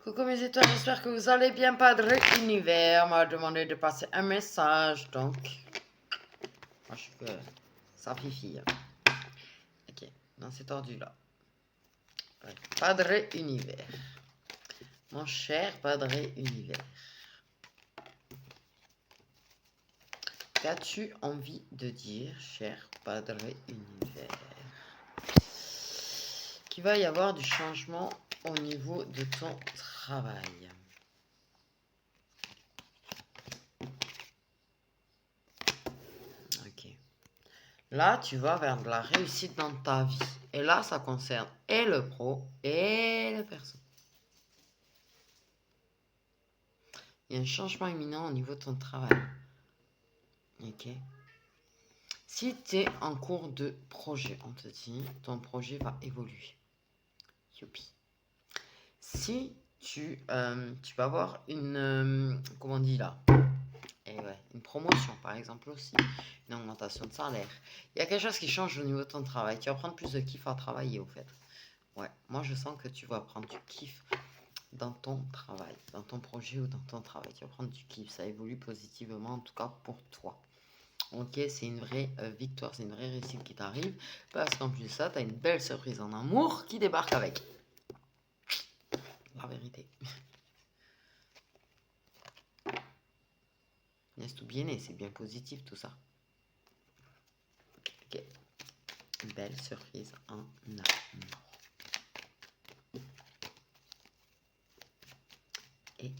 Coucou mes étoiles, j'espère que vous allez bien. Padre Univers m'a demandé de passer un message, donc moi je peux simplifier. Ok, dans cet ordre-là. Padre Univers, mon cher Padre Univers, qu'as-tu envie de dire, cher Padre Univers? Qu'il va y avoir du changement au niveau de ton travail. Ok. Là, tu vas vers de la réussite dans ta vie. Et là, ça concerne et le pro et le perso. Il y a un changement imminent au niveau de ton travail. Ok. Si tu es en cours de projet, on te dit, ton projet va évoluer. Youpi. Si tu vas avoir une, comment on dit là, et ouais, une promotion par exemple aussi, une augmentation de salaire. Il y a quelque chose qui change au niveau de ton travail. Tu vas prendre plus de kiff à travailler au fait. Ouais, moi je sens que tu vas prendre du kiff dans ton travail, dans ton projet ou dans ton travail. Tu vas prendre du kiff, ça évolue positivement en tout cas pour toi. Ok, c'est une vraie victoire, c'est une vraie réussite qui t'arrive parce qu'en plus de ça, tu as une belle surprise en amour qui débarque avec. La vérité. N'est-ce tout bien et c'est bien positif tout ça. Ok, une belle surprise en amour. Et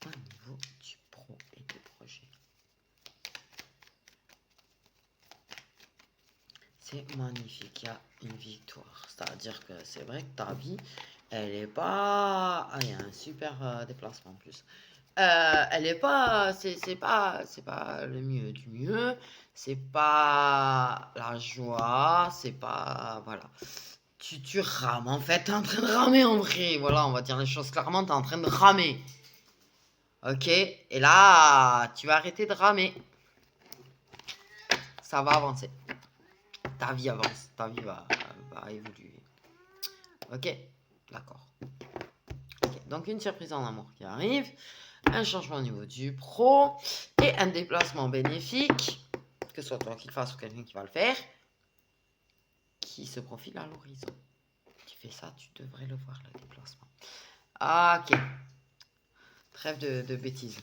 au niveau du pro et du projet. C'est magnifique, il y a une victoire. C'est-à-dire que c'est vrai que ta vie, elle est pas... Ah, il y a un super déplacement en plus. Elle est pas... C'est pas le mieux du mieux. C'est pas la joie. C'est pas... Voilà. Tu rames, en fait. T'es en train de ramer, en vrai. Voilà, on va dire les choses clairement. T'es en train de ramer. Ok? Et là, tu vas arrêter de ramer. Ça va avancer. Ta vie avance, ta vie va évoluer. Ok, d'accord. Okay. Donc une surprise en amour qui arrive, un changement au niveau du pro et un déplacement bénéfique, que ce soit toi qui le fasses ou quelqu'un qui va le faire, qui se profile à l'horizon. Tu fais ça, tu devrais le voir, le déplacement. Ok. Trêve de bêtises.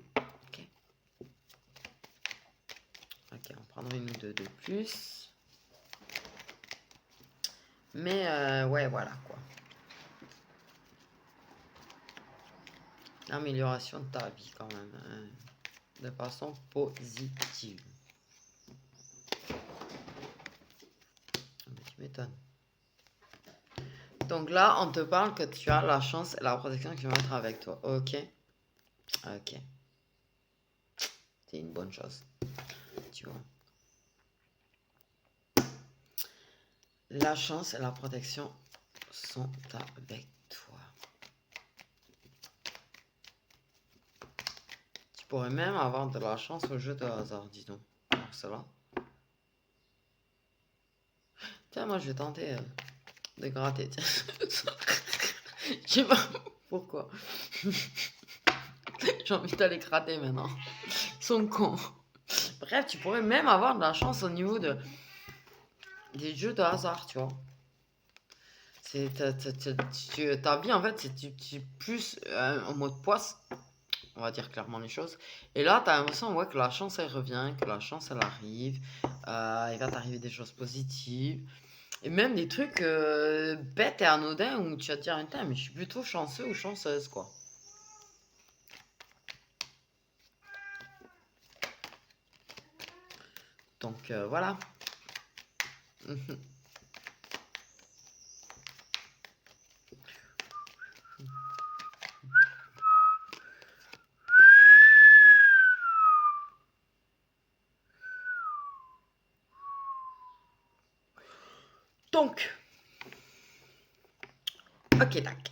Ok. Ok, on prendra une ou deux de plus. Mais ouais, voilà quoi. Amélioration de ta vie quand même, hein, de façon positive. Tu m'étonnes. Donc là, on te parle que tu as la chance et la protection qui vont être avec toi. Ok. Ok. C'est une bonne chose. Tu vois. La chance et la protection sont avec toi. Tu pourrais même avoir de la chance au jeu de hasard, dis donc. Alors cela. Tiens, moi je vais tenter de gratter. Je sais pas pourquoi. J'ai envie d'aller gratter maintenant. Ils sont cons. Bref, tu pourrais même avoir de la chance au niveau des jeux de hasard, tu vois. C'est ta vie en fait, c'est plus en mode poisse, on va dire clairement les choses. Et là, t'as l'impression ouais, que la chance elle revient, que la chance elle arrive, il va t'arriver des choses positives. Et même des trucs bêtes et anodins où tu vas te dire, putain, mais je suis plutôt chanceux ou chanceuse, quoi. Donc voilà. Donc, ok, tac.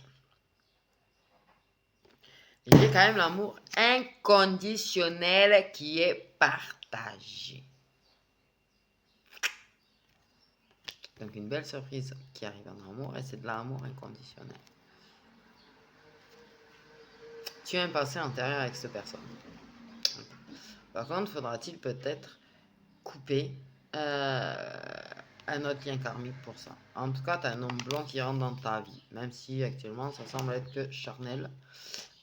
J'ai quand même l'amour inconditionnel qui est partagé. Donc une belle surprise qui arrive en amour, et c'est de l'amour inconditionnel. Tu as un passé antérieur avec cette personne. Par contre, faudra-t-il peut-être couper un autre lien karmique pour ça. En tout cas, tu as un homme blanc qui rentre dans ta vie, même si actuellement ça semble être que charnel.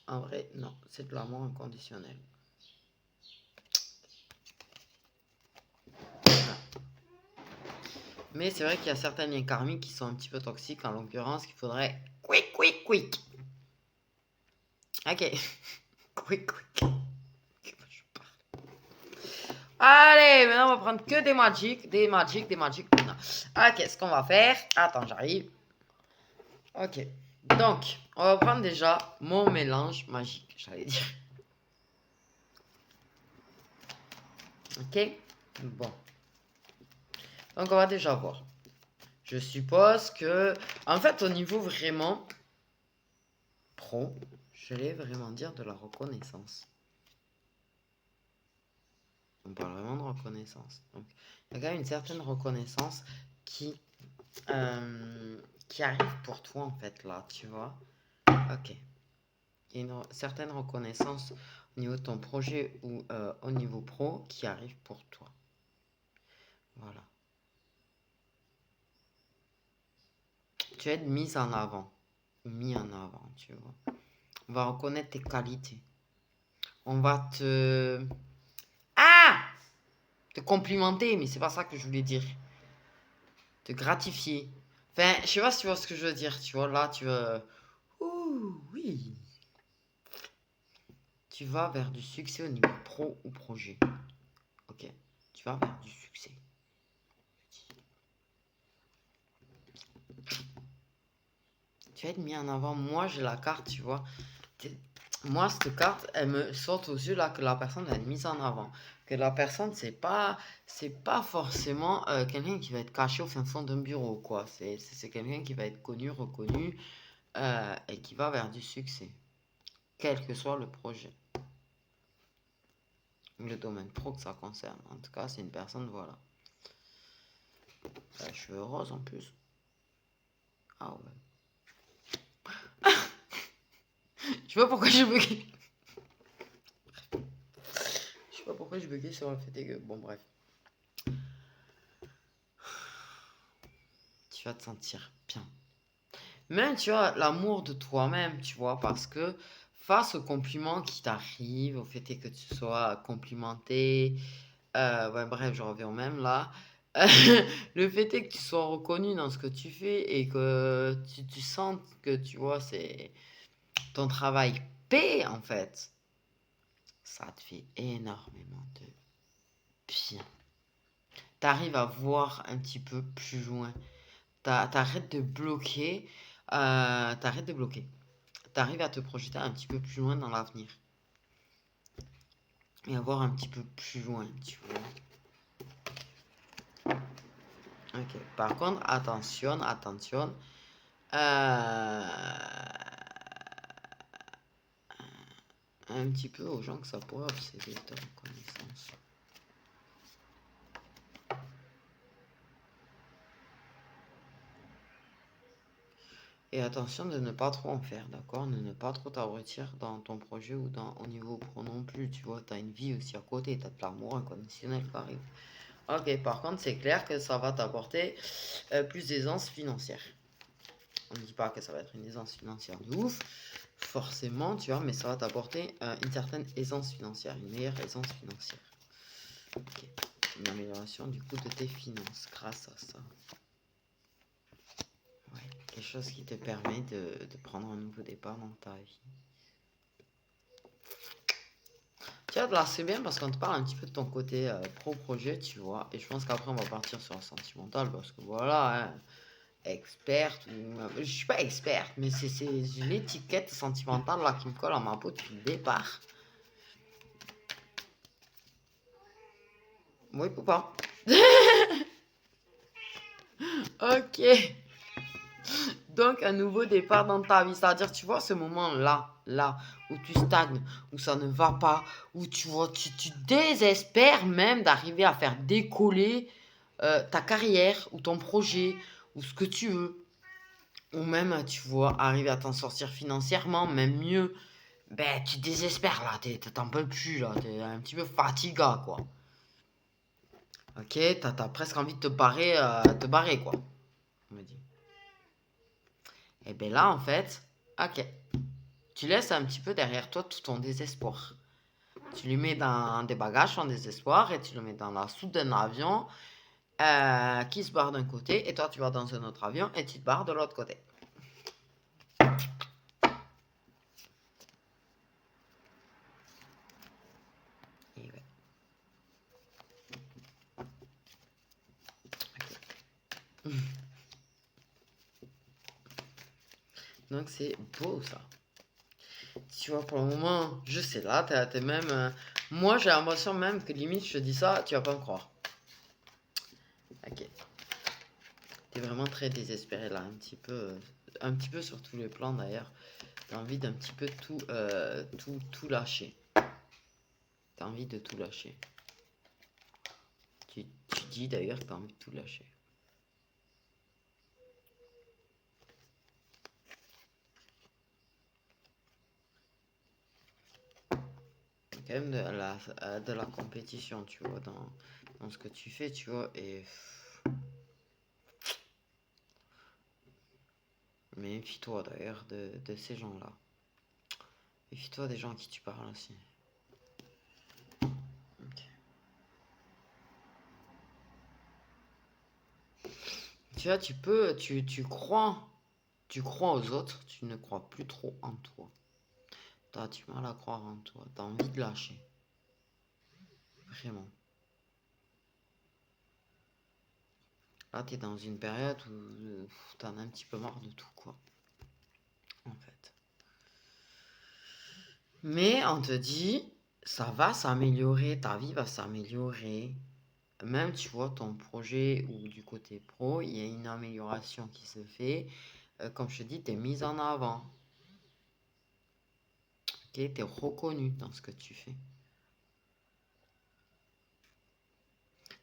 En vrai, non, c'est de l'amour inconditionnel. Mais c'est vrai qu'il y a certains liens karmiques qui sont un petit peu toxiques, en l'occurrence, qu'il faudrait quick. Ok. quick. Allez, maintenant on va prendre que des magiques. Ok, ce qu'on va faire. Attends, j'arrive. Ok. Donc, on va prendre déjà mon mélange magique, j'allais dire. Ok. Bon. Donc, on va déjà voir. Je suppose que... En fait, au niveau vraiment pro, je vais vraiment dire de la reconnaissance. On parle vraiment de reconnaissance. Donc, il y a quand même une certaine reconnaissance qui arrive pour toi, en fait, là, tu vois. Ok. Il y a une certaine reconnaissance au niveau de ton projet ou au niveau pro qui arrive pour toi. Voilà. Tu vas être mise en avant. Mis en avant, tu vois. On va reconnaître tes qualités. On va te... Ah! Te complimenter, mais c'est pas ça que je voulais dire. Te gratifier. Enfin, je sais pas si tu vois ce que je veux dire, tu vois. Là, tu vas... Ouh, oui. Tu vas vers du succès au niveau pro ou projet. Ok. Tu vas vers du succès. Tu vas être mis en avant. Moi, j'ai la carte, tu vois. Moi, cette carte, elle me saute aux yeux là que la personne elle est mise en avant. Que la personne, c'est pas forcément quelqu'un qui va être caché au fin fond d'un bureau, quoi. C'est quelqu'un qui va être connu, reconnu et qui va vers du succès. Quel que soit le projet. Le domaine pro que ça concerne. En tout cas, c'est une personne, voilà. Cheveux roses en plus. Ah ouais. Je sais pas pourquoi je buguais. Je sais pas pourquoi je buguais sur le fait que... Bon, bref. Tu vas te sentir bien. Même, tu vois, l'amour de toi-même, tu vois, parce que face aux compliments qui t'arrivent, au fait que tu sois complimenté, ouais, bref, je reviens au même là. Le fait est que tu sois reconnu dans ce que tu fais et que tu sentes que, tu vois, c'est ton travail paie, en fait. Ça te fait énormément de bien. T'arrives à voir un petit peu plus loin. T'arrêtes de bloquer. T'arrêtes de bloquer. T'arrives à te projeter un petit peu plus loin dans l'avenir. Et à voir un petit peu plus loin, tu vois. Ok. Par contre, attention. Un petit peu aux gens que ça pourrait obséder ta reconnaissance. Et attention de ne pas trop en faire, d'accord? De ne pas trop t'abrutir dans ton projet ou au niveau pro non plus, tu vois. T'as une vie aussi à côté, t'as de l'amour inconditionnel qui arrive. Ok, par contre, c'est clair que ça va t'apporter plus d'aisance financière. On ne dit pas que ça va être une aisance financière de ouf, forcément, tu vois, mais ça va t'apporter une certaine aisance financière, une meilleure aisance financière. Ok, une amélioration du coup de tes finances grâce à ça. Ouais, quelque chose qui te permet de prendre un nouveau départ dans ta vie. Tu vois, là, c'est bien parce qu'on te parle un petit peu de ton côté pro-projet, tu vois, et je pense qu'après, on va partir sur la sentimentale parce que voilà, hein, experte, je suis pas experte, mais c'est l'étiquette sentimentale là qui me colle à ma peau depuis le départ. Oui, ou pas. Ok. Donc, un nouveau départ dans ta vie. C'est-à-dire, tu vois, ce moment-là, où tu stagnes, où ça ne va pas, où tu vois, tu désespères même d'arriver à faire décoller ta carrière ou ton projet ou ce que tu veux. Ou même, tu vois, arriver à t'en sortir financièrement, même mieux. Ben, tu désespères là, t'en peux plus là, t'es un petit peu fatigué quoi. Ok, t'as presque envie de te barrer quoi, on me dit. Et ben là en fait, ok, tu laisses un petit peu derrière toi tout ton désespoir. Tu lui mets dans des bagages en désespoir et tu le mets dans la soute d'un avion qui se barre d'un côté et toi tu vas dans un autre avion et tu te barres de l'autre côté. Et ouais. Okay. Donc c'est beau ça. Tu vois, pour le moment, je sais là, t'es même... moi j'ai l'impression même que limite je te dis ça, tu vas pas me croire. Ok. T'es vraiment très désespéré là, un petit peu sur tous les plans d'ailleurs. T'as envie d'un petit peu tout lâcher. T'as envie de tout lâcher. Tu dis d'ailleurs que t'as envie de tout lâcher. Quand même de la compétition, tu vois, dans ce que tu fais, tu vois, et... Mais méfie-toi d'ailleurs de ces gens-là. Méfie-toi des gens à qui tu parles aussi. Ok. Tu vois, tu crois aux autres, tu ne crois plus trop en toi. T'as du mal à croire en toi, t'as envie de lâcher. Vraiment. Là, t'es dans une période où t'en as un petit peu marre de tout, quoi. En fait. Mais on te dit, ça va s'améliorer, ta vie va s'améliorer. Même, tu vois, ton projet ou du côté pro, il y a une amélioration qui se fait. Comme je te dis, t'es mise en avant. Ok, t'es reconnu dans ce que tu fais.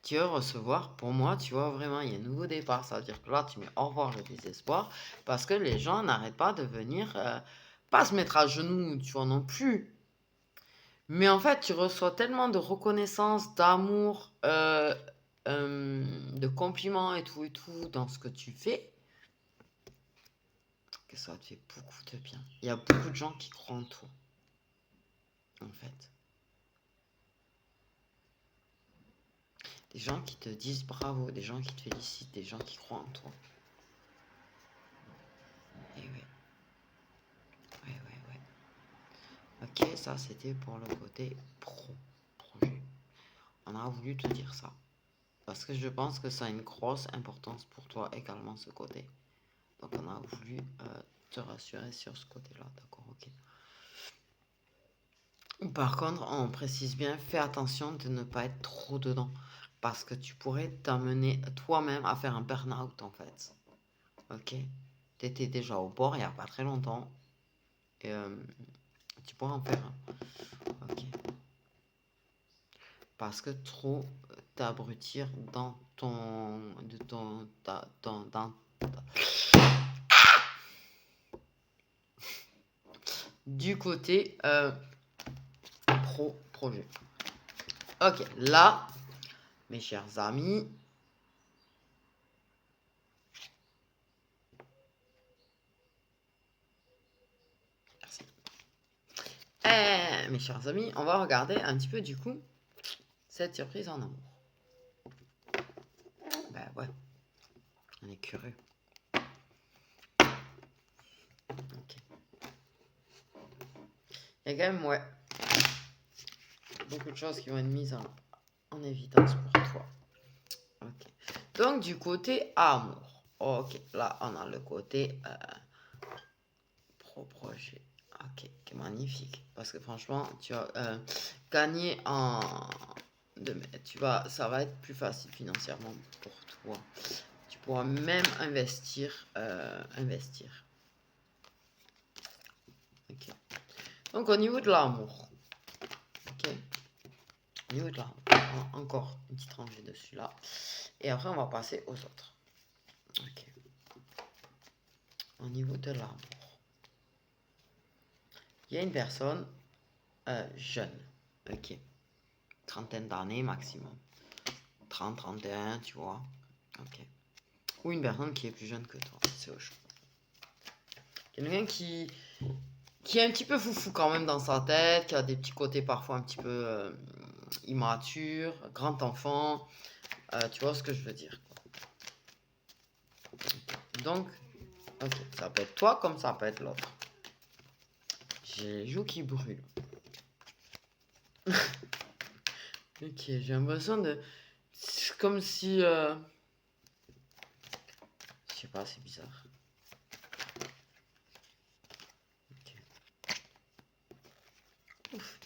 Tu vas recevoir, pour moi, tu vois, vraiment, il y a un nouveau départ. Ça veut dire que là, tu mets au revoir le désespoir parce que les gens n'arrêtent pas de venir, pas se mettre à genoux, tu vois, non plus. Mais en fait, tu reçois tellement de reconnaissance, d'amour, de compliments et tout dans ce que tu fais que ça te fait beaucoup de bien. Il y a beaucoup de gens qui croient en toi, en fait. Des gens qui te disent bravo, des gens qui te félicitent, des gens qui croient en toi. Et oui, ouais. Ok, ça c'était pour le côté projet. On a voulu te dire ça. Parce que je pense que ça a une grosse importance pour toi également ce côté. Donc on a voulu te rassurer sur ce côté-là, d'accord, ok. Par contre, on précise bien, fais attention de ne pas être trop dedans. Parce que tu pourrais t'amener toi-même à faire un burn-out en fait. Ok. T'étais déjà au bord il n'y a pas très longtemps. Et tu pourrais en faire un. Ok. Parce que trop t'abrutir dans ton... De ton... dans du côté projet. Ok, là, mes chers amis, merci. Mes chers amis, on va regarder un petit peu du coup cette surprise en amour. Ben ouais, on est curieux. Ok. Il y a quand même, ouais, beaucoup de choses qui vont être mises en évidence pour toi. Ok. Donc, du côté amour. Ok, là, on a le côté projet. Ok, magnifique. Parce que franchement, tu vas gagner ça va être plus facile financièrement pour toi. Tu pourras même investir. Ok. Donc, au niveau de l'amour. Ok. Au niveau de l'amour, encore une petite rangée dessus là. Et après, on va passer aux autres. Ok. Au niveau de l'amour, il y a une personne jeune. Ok. Trentaine d'années maximum. 30, 31, tu vois. Ok. Ou une personne qui est plus jeune que toi. C'est au choix. Quelqu'un qui est un petit peu foufou quand même dans sa tête, qui a des petits côtés parfois un petit peu immatures, grand enfant. Tu vois ce que je veux dire, quoi. Donc, ok, ça peut être toi comme ça peut être l'autre. J'ai les joues qui brûlent. Ok, j'ai l'impression de... C'est comme si... Je sais pas, c'est bizarre. Ok. Ouf.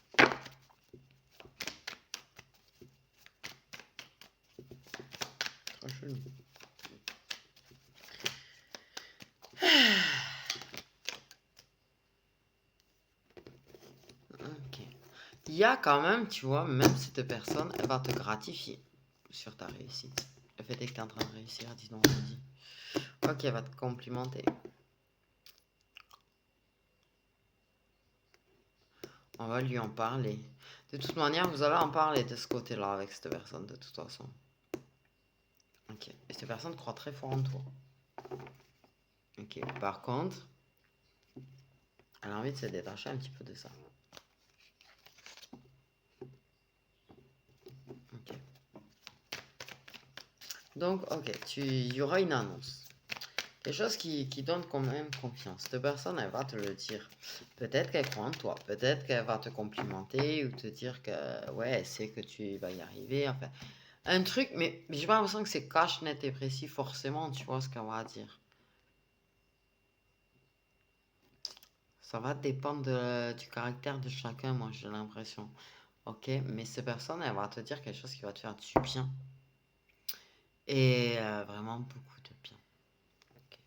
Trop chelou. Ok. Il y a quand même, tu vois, même cette personne, elle va te gratifier sur ta réussite. Le fait est que tu es en train de réussir, dis donc, je dis. Ok, elle va te complimenter. On va lui en parler. De toute manière, vous allez en parler de ce côté-là avec cette personne, de toute façon. Ok. Et cette personne croit très fort en toi. Ok. Par contre, elle a envie de se détacher un petit peu de ça. Ok. Donc, ok, il y aura une annonce. Des choses qui donnent quand même confiance. Cette personne, elle va te le dire. Peut-être qu'elle croit en toi. Peut-être qu'elle va te complimenter ou te dire que, ouais, elle sait que tu vas y arriver. Enfin, un truc, mais j'ai pas l'impression que c'est cash, net et précis forcément, tu vois ce qu'elle va dire. Ça va dépendre du caractère de chacun, moi, j'ai l'impression. Ok, mais cette personne, elle va te dire quelque chose qui va te faire du bien. Et vraiment beaucoup de bien. Ok.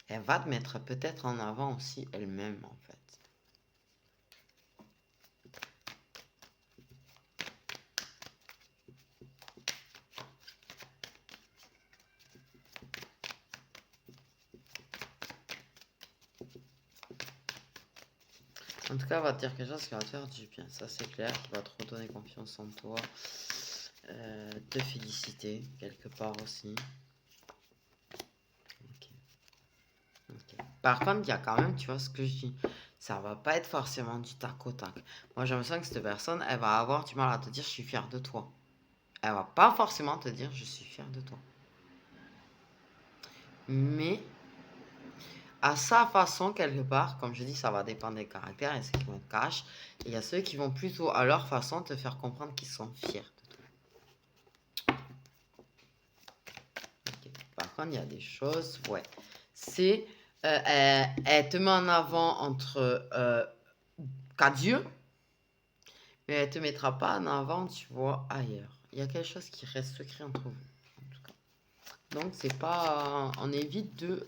Elle va te mettre peut-être en avant aussi elle-même, en fait. En tout cas, elle va te dire quelque chose qui va te faire du bien. Ça, c'est clair. Qui va te redonner confiance en toi. Te féliciter, quelque part aussi. Ok. Ok. Par contre, il y a quand même, tu vois ce que je dis. Ça va pas être forcément du tac au tac. Moi, j'ai l'impression que cette personne, elle va avoir du mal à te dire je suis fier de toi. Elle va pas forcément te dire je suis fier de toi. Mais à sa façon, quelque part, comme je dis, ça va dépendre des caractères. Il y a ceux qui vont être cash. Et il y a ceux qui vont plutôt, à leur façon, te faire comprendre qu'ils sont fiers de toi. Ok. Par contre, il y a des choses, ouais. C'est, elle te met en avant entre quatre yeux, mais elle te mettra pas en avant, tu vois, ailleurs. Il y a quelque chose qui reste secret entre vous, en tout cas. Donc, c'est pas... On évite de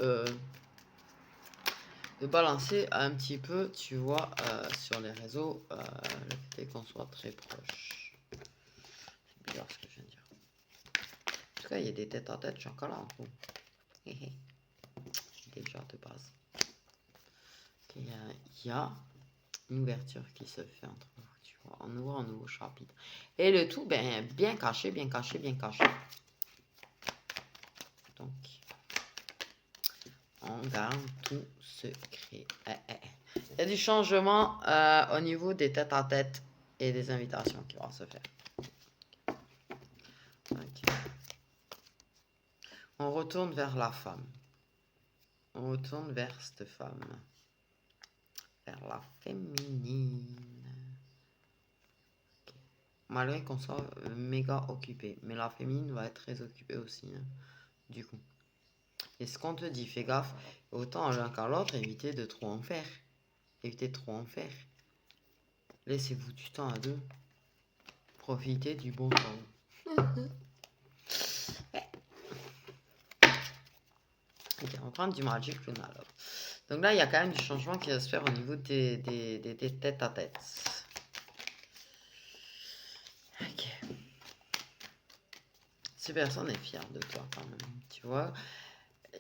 balancer un petit peu, tu vois, sur les réseaux, le fait qu'on soit très proche. C'est bizarre ce que je viens de dire. En tout cas, il y a des têtes à tête chocolat en gros. Déjà de base. Il y a une ouverture qui se fait entre vous, tu vois. On ouvre un nouveau chapitre. Et le tout, ben, bien caché, bien caché, bien caché. Donc, on garde tout secret. Il y a du changement au niveau des têtes à tête et des invitations qui vont se faire. Okay. On retourne vers la femme. On retourne vers cette femme. Vers la féminine. Okay. Malgré qu'on soit méga occupé. Mais la féminine va être très occupée aussi. Hein, du coup. Et ce qu'on te dit, fais gaffe. Autant l'un qu'à l'autre, évitez de trop en faire. Évitez de trop en faire. Laissez-vous du temps à deux. Profitez du bon temps. Ok, on va prendre du Magic Luna alors. Donc là, il y a quand même du changement qui va se faire au niveau des têtes à tête. Ok. Cette personne est fière de toi quand même, tu vois.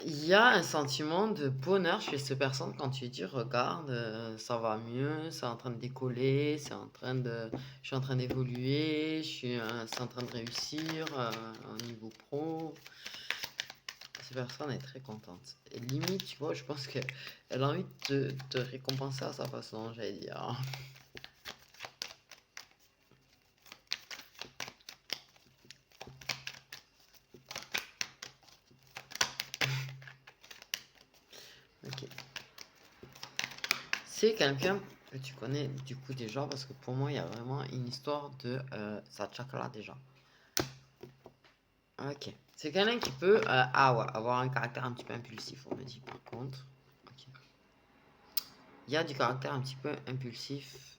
Il y a un sentiment de bonheur chez cette personne quand tu lui dis regarde, ça va mieux, c'est en train de décoller, je suis en train d'évoluer, c'est en train de réussir au niveau pro. Cette personne est très contente. Et limite, tu vois, je pense qu'elle a envie de te récompenser à sa façon, j'allais dire. Ok. C'est quelqu'un que tu connais du coup déjà, parce que pour moi, il y a vraiment une histoire de sa chakra déjà. Ok. C'est quelqu'un qui peut avoir un caractère un petit peu impulsif, on me dit par contre. Ok. Il y a du caractère un petit peu impulsif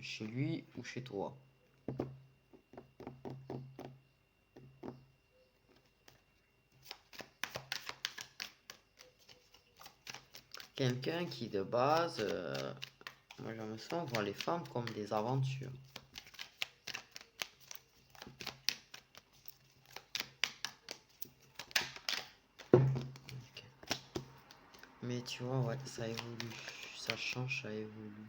chez lui ou chez toi. Quelqu'un qui de base, moi je me sens voir les femmes comme des aventures. Ok. Mais tu vois, ouais, ça évolue, ça change, ça évolue.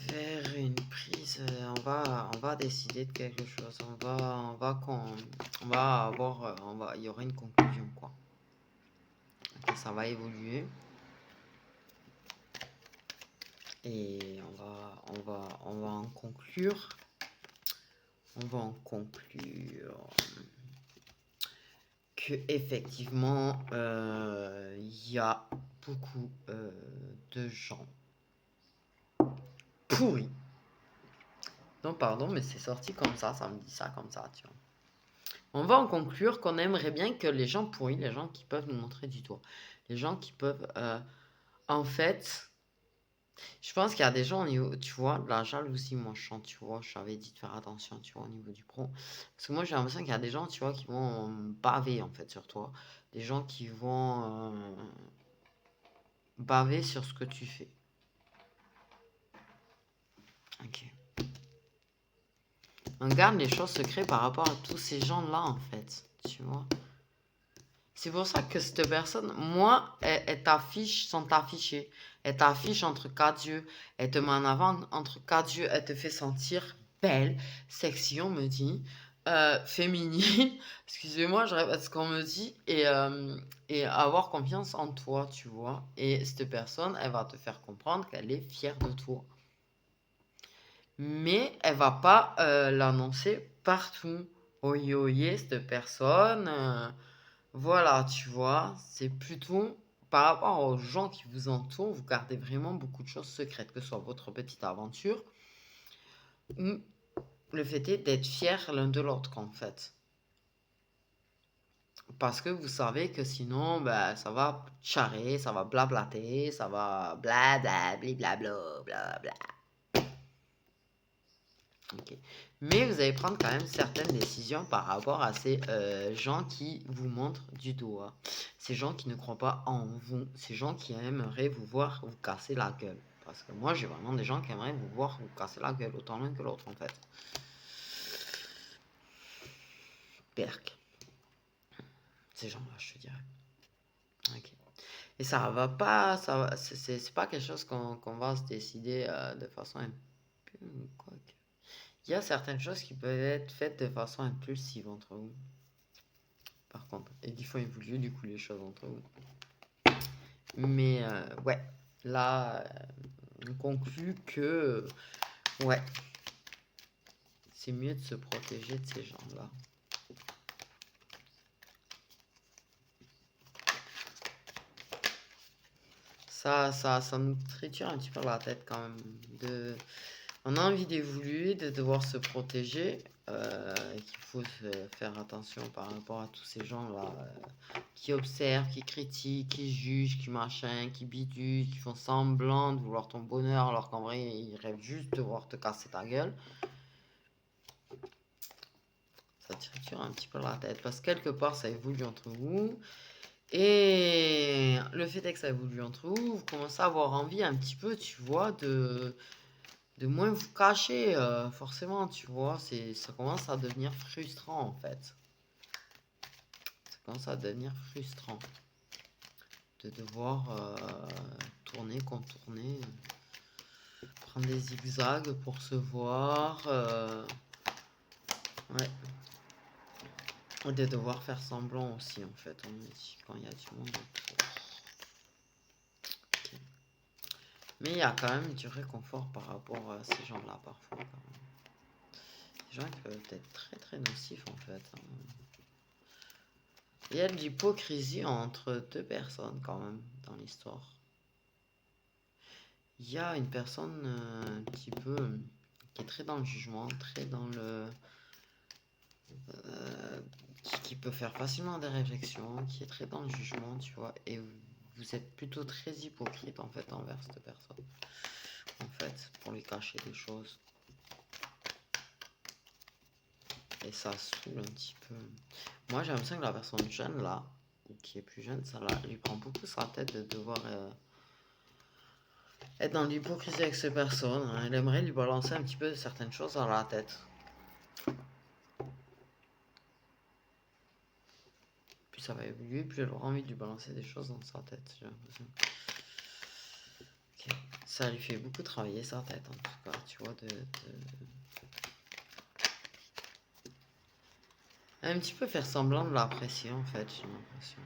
Vers une prise, on va décider de quelque chose. Il y aura une conclusion, quoi. Ok, ça va évoluer. Et on va en conclure. On va en conclure que effectivement, il y a beaucoup de gens pourris. Non, pardon, mais c'est sorti comme ça me dit ça comme ça, tu vois. On va en conclure qu'on aimerait bien que les gens pourris, les gens qui peuvent nous montrer du doigt, les gens qui peuvent, en fait, je pense qu'il y a des gens au niveau, tu vois, la jalousie, moi je sens, tu vois, je t'avais dit de faire attention, tu vois, au niveau du pro. Parce que moi j'ai l'impression qu'il y a des gens, tu vois, qui vont baver en fait sur toi. Des gens qui vont baver sur ce que tu fais. Ok. On garde les choses secrètes par rapport à tous ces gens-là, en fait, tu vois. C'est pour ça que cette personne, moi, elle t'affiche sans t'afficher. Elle t'affiche entre quatre yeux. Elle te met en avant entre quatre yeux. Elle te fait sentir belle, sexy, on me dit. Féminine. Excusez-moi, je répète ce qu'on me dit. Et avoir confiance en toi, tu vois. Et cette personne, elle va te faire comprendre qu'elle est fière de toi. Mais elle va pas l'annoncer partout. Oye, oye, cette personne. Voilà, tu vois, c'est plutôt par rapport aux gens qui vous entourent, vous gardez vraiment beaucoup de choses secrètes, que ce soit votre petite aventure ou le fait est d'être fier l'un de l'autre, en fait. Parce que vous savez que sinon, bah, ça va charrer, ça va blablater, ça va blabla, blablabla, blabla. Ok. Mais vous allez prendre quand même certaines décisions par rapport à ces gens qui vous montrent du doigt. Ces gens qui ne croient pas en vous. Ces gens qui aimeraient vous voir vous casser la gueule. Parce que moi, j'ai vraiment des gens qui aimeraient vous voir vous casser la gueule, autant l'un que l'autre en fait. Perk. Ces gens-là, je te dirais. Ok. Et ça va pas, c'est pas quelque chose qu'on va se décider de façon quoi. Il y a certaines choses qui peuvent être faites de façon impulsive entre vous. Par contre, et qu'il faut évoluer du coup les choses entre vous. Mais ouais, là, on conclut que ouais, c'est mieux de se protéger de ces gens-là. Ça nous triture un petit peu la tête quand même. On a envie d'évoluer, de devoir se protéger, qu'il faut faire attention par rapport à tous ces gens-là qui observent, qui critiquent, qui jugent, qui machin, qui bidulent, qui font semblant de vouloir ton bonheur alors qu'en vrai ils rêvent juste de voir te casser ta gueule. ça triture un petit peu la tête. Parce que quelque part, ça évolue entre vous. Et le fait est que ça évolue entre vous, vous commencez à avoir envie un petit peu, tu vois, de moins vous cacher, forcément, tu vois. Ça commence à devenir frustrant, en fait. Ça commence à devenir frustrant de devoir tourner, contourner, prendre des zigzags pour se voir. Ouais. Et de devoir faire semblant aussi, en fait, on me dit, quand il y a du monde autour. Ok. Mais il y a quand même du réconfort par rapport à ces gens-là, parfois, quand même. Des gens qui peuvent être très très nocifs, en fait. Il y a de l'hypocrisie entre deux personnes, quand même, dans l'histoire. Il y a une personne un petit peu qui est très dans le jugement, très dans le... qui peut faire facilement des réflexions, qui est très dans le jugement, tu vois, et vous êtes plutôt très hypocrite, en fait, envers cette personne. En fait, pour lui cacher des choses. Et ça saoule un petit peu. Moi, j'ai l'impression que la personne jeune, là, ou qui est plus jeune, ça lui prend beaucoup sa tête de devoir être dans l'hypocrisie avec ces personnes. Hein. Elle aimerait lui balancer un petit peu certaines choses dans la tête. Plus ça va évoluer, plus elle aura envie de lui balancer des choses dans sa tête, j'ai l'impression. Okay. Ça lui fait beaucoup travailler sa tête, en tout cas, tu vois, un petit peu faire semblant de l'apprécier, en fait, j'ai l'impression.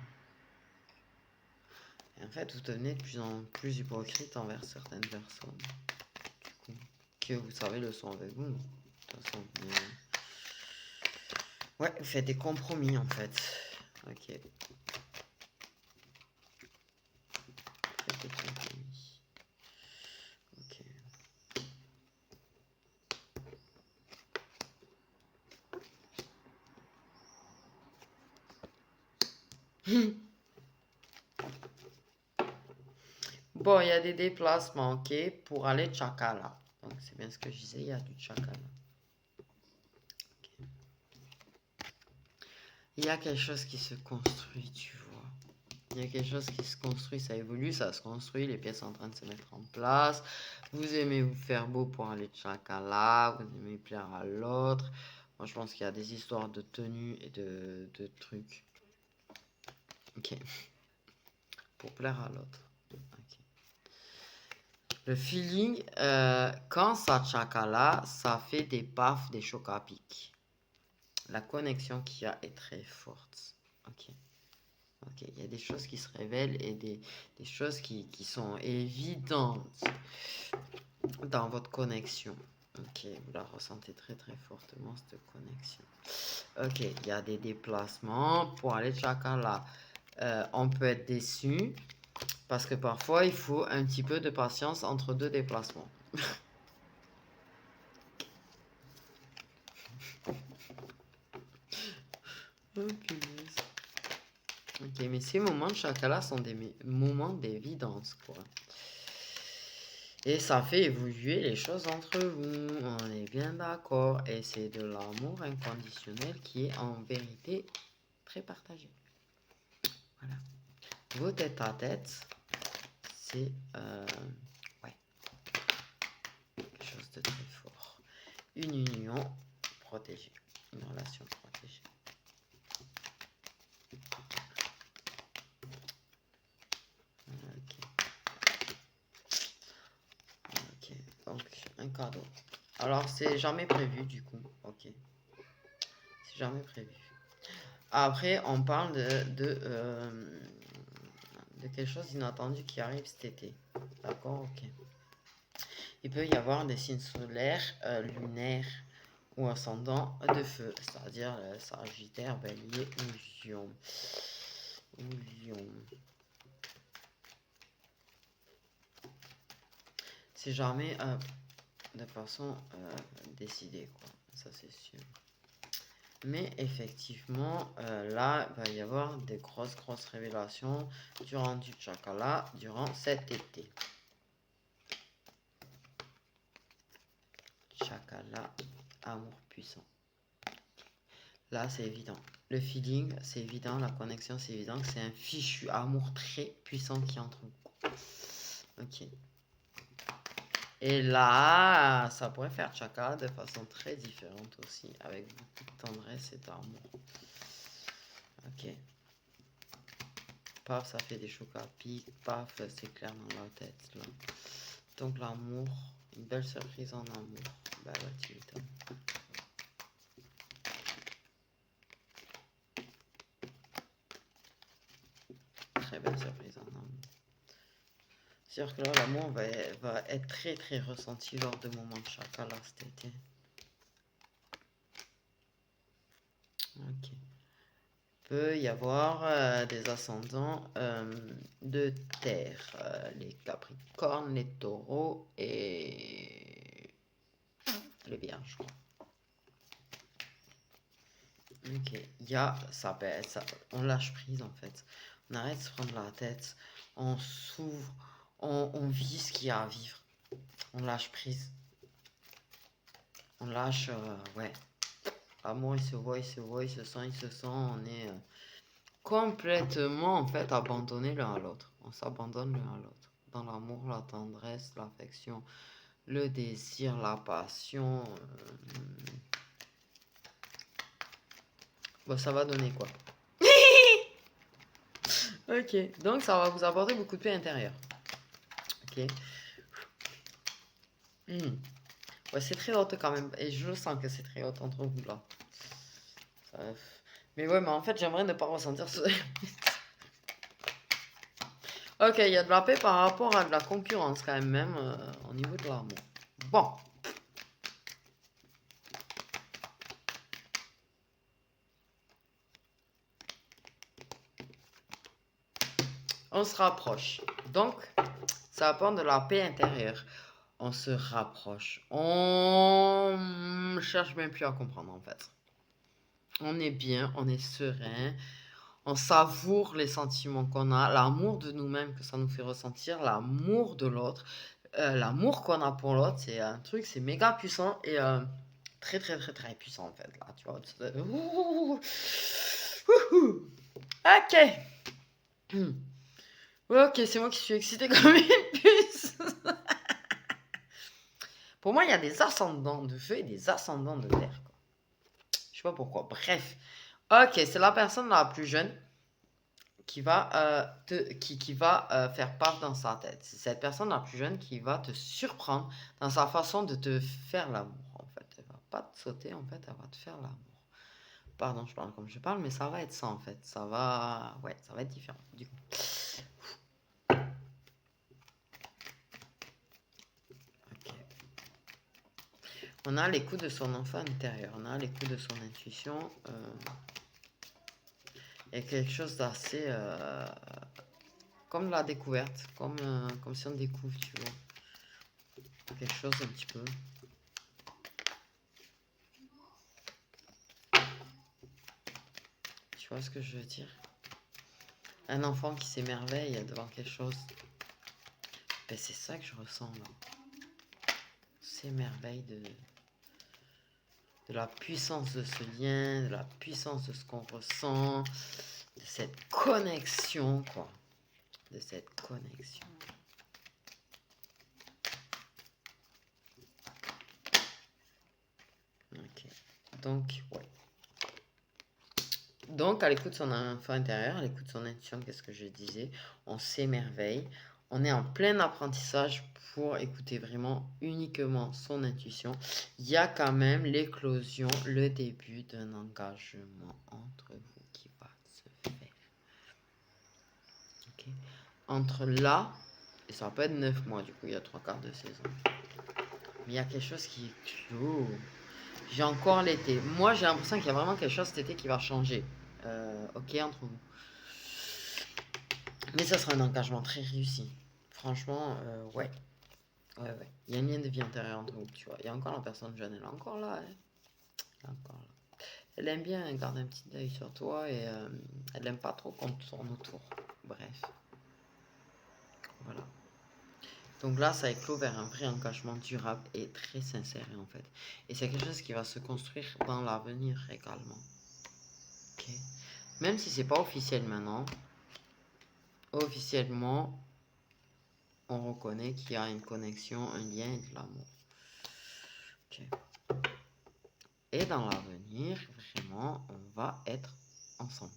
Et en fait, vous devenez de plus en plus hypocrite envers certaines personnes. Du coup, que vous savez le sont avec vous. De toute façon, mais... ouais, vous faites des compromis, en fait. Ok. Faites des compromis. Ok. Bon, il y a des déplacements, ok, pour aller Tchakala. Donc, c'est bien ce que je disais, il y a du Tchakala. Okay. Il y a quelque chose qui se construit, tu vois. Il y a quelque chose qui se construit, ça évolue, ça se construit, les pièces sont en train de se mettre en place. Vous aimez vous faire beau pour aller Tchakala, vous aimez plaire à l'autre. Moi, je pense qu'il y a des histoires de tenue et de trucs. Ok. Pour plaire à l'autre. Ok. Le feeling, quand ça Tchakala, ça fait des pafs, des chocs à pic. La connexion qu'il y a est très forte. Ok. Ok, il y a des choses qui se révèlent et des choses qui sont évidentes dans votre connexion. Ok, vous la ressentez très très fortement, cette connexion. Ok, il y a des déplacements pour aller Tchakala. On peut être déçu parce que parfois il faut un petit peu de patience entre deux déplacements. Oh, punaise. Ok, mais ces moments de Chakala sont des moments d'évidence, quoi. Et ça fait évoluer les choses entre vous, on est bien d'accord. Et c'est de l'amour inconditionnel qui est en vérité très partagé. Voilà. Vos tête à tête, c'est ouais, quelque chose de très fort. Une union protégée, une relation protégée. Ok, donc un cadeau. Alors c'est jamais prévu du coup, ok. C'est jamais prévu. Après, on parle de quelque chose d'inattendu qui arrive cet été. D'accord, ok. Il peut y avoir des signes solaires, lunaires ou ascendants de feu, c'est-à-dire Sagittaire, Bélier ou Lion. C'est jamais de façon décidée, quoi. Ça, c'est sûr. Mais effectivement, là, il va y avoir des grosses révélations durant du Tchakala, durant cet été. Tchakala, amour puissant. Là, c'est évident. Le feeling, c'est évident. La connexion, c'est évident que c'est un fichu amour très puissant qui entre vous. Ok. Et là, ça pourrait faire chaka de façon très différente aussi, avec beaucoup de tendresse et d'amour. Ok. Paf, ça fait des chocs à pic. Paf, c'est clair dans la tête, là. Donc, l'amour, une belle surprise en amour. Bah, tu m'étonnes. Très belle surprise en amour. C'est-à-dire que là, l'amour va être très très ressenti lors de moments de chaka là cet été. Ok. Peut y avoir des ascendants de terre, les capricornes, les taureaux et les vierges. Ok, il y a ça, on lâche prise en fait. On arrête de se prendre la tête, on s'ouvre, on vit ce qu'il y a à vivre. On lâche prise. On lâche, ouais. L'amour, il se voit, il se voit, il se sent, il se sent. On est complètement, en fait, abandonné l'un à l'autre. On s'abandonne l'un à l'autre. Dans l'amour, la tendresse, l'affection, le désir, la passion. Bon, ça va donner quoi? Ok, donc ça va vous apporter beaucoup de paix intérieure. Ok. Ouais, c'est très haute quand même. Et je sens que c'est très haute entre vous là. Mais ouais, mais en fait, j'aimerais ne pas ressentir ce. Ok, il y a de la paix par rapport à de la concurrence quand même au niveau de l'amour. Bon. On se rapproche. Donc, ça apporte de la paix intérieure. On se rapproche. On cherche même plus à comprendre en fait. On est bien, on est serein. On savoure les sentiments qu'on a, l'amour de nous-mêmes que ça nous fait ressentir, l'amour de l'autre. L'amour qu'on a pour l'autre, c'est un truc, c'est méga puissant et très très très très puissant en fait. Là, tu vois. Ok. Ok, c'est moi qui suis excitée comme une puce. Pour moi, il y a des ascendants de feu et des ascendants de terre. Quoi. Je sais pas pourquoi. Bref. Ok, c'est la personne la plus jeune qui va, qui va faire part dans sa tête. C'est cette personne la plus jeune qui va te surprendre dans sa façon de te faire l'amour. En fait, elle va pas te sauter, en fait, elle va te faire l'amour. Pardon, je parle comme je parle, mais ça va être ça en fait. Ça va, ouais, ça va être différent du coup. Ok. On a l'écoute de son enfant intérieur, on a l'écoute de son intuition. Il y a quelque chose d'assez comme la découverte, comme si on découvre, tu vois. Quelque chose un petit peu. Tu vois ce que je veux dire? Un enfant qui s'émerveille devant quelque chose. Ben, c'est ça que je ressens là. S'émerveille de la puissance de ce lien, de la puissance de ce qu'on ressent, de cette connexion, quoi. De cette connexion. Ok. Donc, ouais. Donc, à l'écoute de son enfant intérieur, à l'écoute de son intuition, qu'est-ce que je disais? On s'émerveille. On est en plein apprentissage pour écouter vraiment uniquement son intuition. Il y a quand même l'éclosion, le début d'un engagement entre vous qui va se faire. Okay. Entre là, et ça peut être 9 mois, du coup, il y a 3/4 de saison. Mais il y a quelque chose qui est clos. J'ai encore l'été. Moi, j'ai l'impression qu'il y a vraiment quelque chose cet été qui va changer. Ok, entre vous. Mais ça sera un engagement très réussi. Franchement, ouais. Ouais, ouais. Il y a une lien de vie intérieure entre vous, tu vois. Il y a encore la personne jeune, elle est encore là. Hein. Elle est encore là. Elle aime bien garder un petit œil sur toi et elle aime pas trop qu'on tourne autour. Bref. Voilà. Donc là, ça éclot vers un vrai engagement durable et très sincère en fait. Et c'est quelque chose qui va se construire dans l'avenir également. Ok. Même si c'est pas officiel maintenant, officiellement, on reconnaît qu'il y a une connexion, un lien et de l'amour. Ok. Et dans l'avenir, vraiment, on va être ensemble.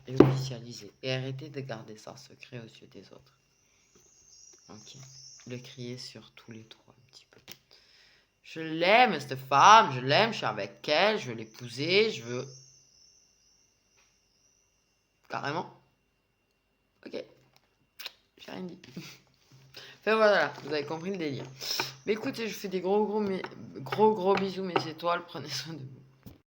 Et officialiser. Et arrêter de garder ça secret aux yeux des autres. Ok. Le crier sur tous les toits un petit peu. Je l'aime, cette femme, je l'aime, je suis avec elle, je veux l'épouser, je veux... Carrément. Ok. J'ai rien dit. Enfin voilà, vous avez compris le délire. Mais écoutez, je fais des gros bisous mes étoiles, prenez soin de vous.